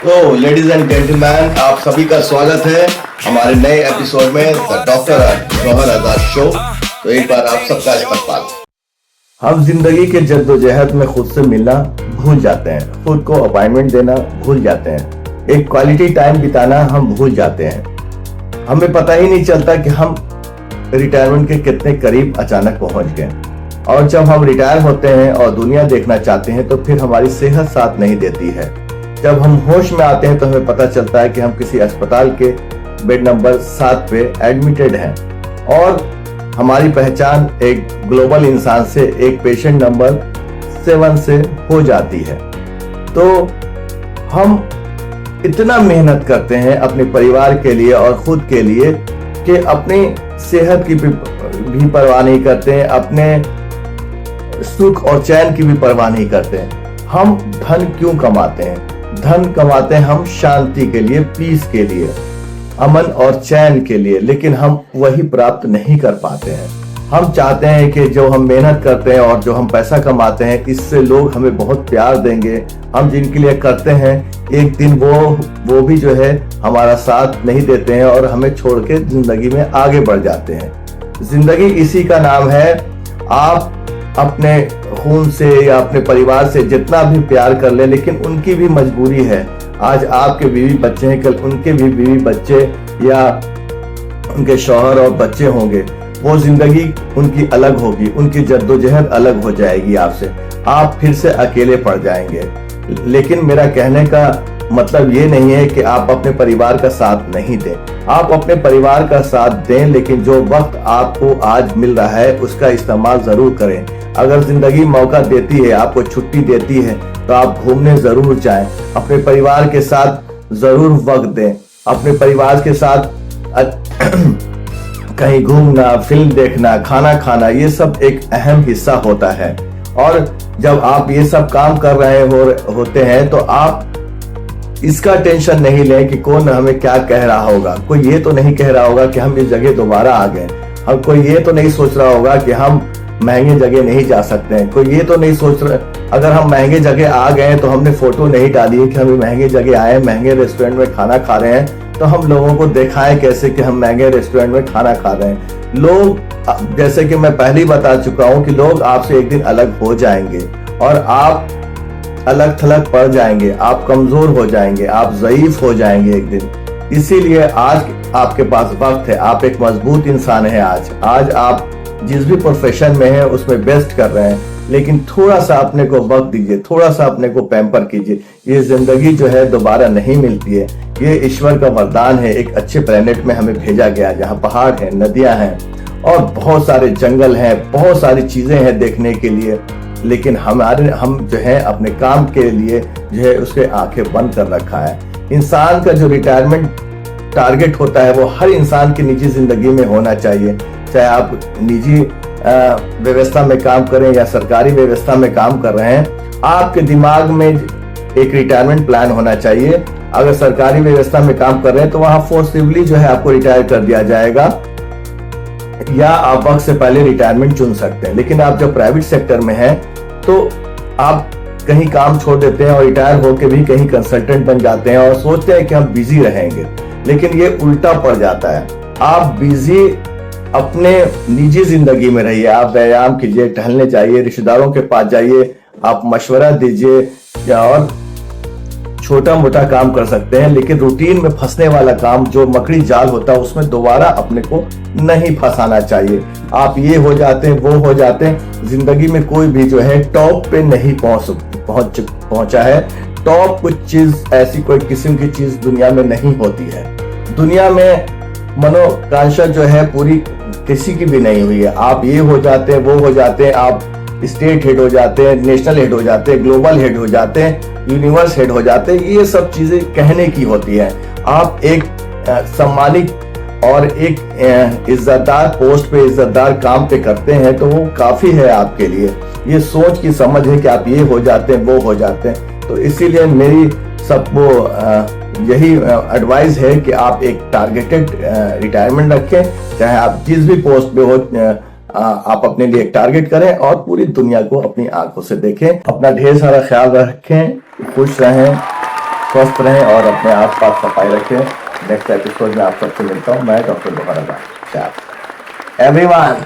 तो ladies and gentleman, आप सभी का स्वागत है हमारे नए एपिसोड में the doctor Jauhar Azad show. तो एक बार आप सबका इस्तकबाल। हम जिंदगी के जद्दोजहद में खुद से मिलना भूल जाते हैं, खुद को अपॉइंटमेंट देना भूल जाते हैं, एक क्वालिटी टाइम बिताना हम भूल जाते हैं। हमें पता ही नहीं चलता कि हम रिटायरमेंट के कितने करीब अचानक पहुंच गए। और जब हम रिटायर होते हैं और दुनिया देखना चाहते हैं तो फिर हमारी सेहत साथ नहीं देती है। जब हम होश में आते हैं तो हमें पता चलता है कि हम किसी अस्पताल के बेड नंबर 7 पे एडमिटेड हैं और हमारी पहचान एक ग्लोबल इंसान से एक पेशेंट नंबर 7 से हो जाती है। तो हम इतना मेहनत करते हैं अपने परिवार के लिए और खुद के लिए कि अपनी सेहत की भी परवाह नहीं करते हैं, अपने सुख और चैन की भी परवाह नहीं करते हैं। हम धन क्यों कमाते हैं? धन कमाते हैं हम शांति के लिए, पीस के लिए, अमन और चैन के लिए, लेकिन हम वही प्राप्त नहीं कर पाते हैं। हम चाहते हैं कि जो हम मेहनत करते हैं और जो हम पैसा कमाते हैं इससे लोग हमें बहुत प्यार देंगे। हम जिनके लिए करते हैं एक दिन वो भी जो है हमारा साथ नहीं देते हैं और हमें छोड़ के जिंदगी में आगे बढ़ जाते हैं। जिंदगी इसी का नाम है। आप अपने खून से या अपने परिवार से जितना भी प्यार कर ले, लेकिन उनकी भी मजबूरी है। आज आपके बीवी बच्चे हैं, कल उनके भी बीवी बच्चे या उनके शौहर और बच्चे होंगे। वो जिंदगी उनकी अलग होगी, उनकी जद्दोजहद अलग हो जाएगी आपसे। आप फिर से अकेले पड़ जाएंगे। लेकिन मेरा कहने का मतलब ये नहीं है कि आप अपने परिवार का साथ नहीं दें। आप अपने परिवार का साथ दें, लेकिन जो वक्त आपको आज मिल रहा है उसका इस्तेमाल जरूर करें। अगर जिंदगी मौका देती है, आपको छुट्टी देती है, तो आप घूमने जरूर जाएं। अपने परिवार के साथ जरूर वक्त दें। अपने परिवार के साथ कहीं घूमना, फिल्म देखना, खाना खाना, ये सब एक अहम हिस्सा होता है। और जब आप ये सब काम कर रहे होते हैं तो आप इसका टेंशन नहीं लें कि कौन हमें क्या कह रहा होगा। कोई ये तो नहीं कह रहा होगा कि हम इस जगह दोबारा आ गए। हम कोई ये तो नहीं सोच रहा होगा कि हम महंगे जगह नहीं जा सकते हैं। कोई ये तो नहीं सोच रहा, अगर हम महंगे जगह आ गए तो हमने फोटो नहीं डाली है कि हम महंगे जगह आए, महंगे रेस्टोरेंट में खाना खा रहे हैं, तो हम लोगों को दिखाएं कैसे कि हम महंगे रेस्टोरेंट में खाना खा रहे हैं। लोग, जैसे कि मैं पहले ही बता चुका हूं कि लोग आपसे एक दिन अलग हो जाएंगे और आप अलग थलग पड़ जाएंगे, आप कमजोर हो जाएंगे, आप ज़ईफ हो जाएंगे एक दिन। इसीलिए आज आपके पास वक्त है। आप एक मजबूत इंसान है। आज आप जिस भी प्रोफेशन में है उसमें बेस्ट कर रहे हैं, लेकिन थोड़ा सा अपने को वक्त दीजिए, थोड़ा सा अपने को पैम्पर कीजिए। ये जिंदगी जो है दोबारा नहीं मिलती है। ये ईश्वर का वरदान है। एक अच्छे प्लेनेट में हमें भेजा गया जहाँ पहाड़ है, नदियां हैं और बहुत सारे जंगल हैं, बहुत सारी चीजें हैं देखने के लिए, लेकिन हम जो है अपने काम के लिए जो है उसके आंखें बंद कर रखा है। इंसान का जो रिटायरमेंट टारगेट होता है वो हर इंसान की निजी जिंदगी में होना चाहिए। चाहे आप निजी व्यवस्था में काम करें या सरकारी व्यवस्था में काम कर रहे हैं, आपके दिमाग में एक रिटायरमेंट प्लान होना चाहिए। अगर सरकारी व्यवस्था में काम कर रहे हैं तो वहां फोर्सिबली जो है आपको रिटायर कर दिया जाएगा या आप वक्त से पहले रिटायरमेंट चुन सकते हैं। लेकिन आप जब प्राइवेट सेक्टर में हैं तो आप कहीं काम छोड़ देते हैं और रिटायर होकर भी कहीं कंसल्टेंट बन जाते हैं और सोचते हैं कि हम बिजी रहेंगे, लेकिन ये उल्टा पड़ जाता है। आप बिजी अपने निजी जिंदगी में रहिए। आप व्यायाम कीजिए, टहलने जाइए, रिश्तेदारों के पास जाइए, आप मशवरा दीजिए या और छोटा मोटा काम कर सकते हैं, लेकिन रूटीन में फंसने वाला काम जो मकड़ी जाल होता है उसमें दोबारा अपने को नहीं फंसाना चाहिए। आप ये हो जाते हैं, वो हो जाते हैं। जिंदगी में कोई भी जो है टॉप पे नहीं पहुंचा है। टॉप कुछ चीज ऐसी कोई किस्म की चीज दुनिया में नहीं होती है। दुनिया में मनोकांक्षा जो है पूरी किसी की भी नहीं हुई है। आप ये हो जाते हैं, वो हो जाते हैं, आप स्टेट हेड हो जाते हैं, नेशनल हेड हो जाते हैं, ग्लोबल हेड हो जाते हैं, यूनिवर्स हेड हो जाते हैं। ये सब चीजें कहने की होती है। आप एक सम्मानित और एक इज्जतदार पोस्ट पे, इज्जतदार काम पे करते हैं तो वो काफी है आपके लिए। ये सोच की समझ है कि आप ये हो जाते हैं, वो हो जाते हैं। तो इसीलिए मेरी सबको यही एडवाइस है कि आप एक टारगेटेड रिटायरमेंट रखें। चाहे आप जिस भी पोस्ट पे हो, आप अपने लिए एक टारगेट करें और पूरी दुनिया को अपनी आंखों से देखें। अपना ढेर सारा ख्याल रखें, खुश रहें। स्वस्थ रहें और अपने आसपास सफाई रखें। नेक्स्ट एपिसोड में आप सबसे मिलता हूँ मैं, डॉक्टर दोहरा। एवरीवन।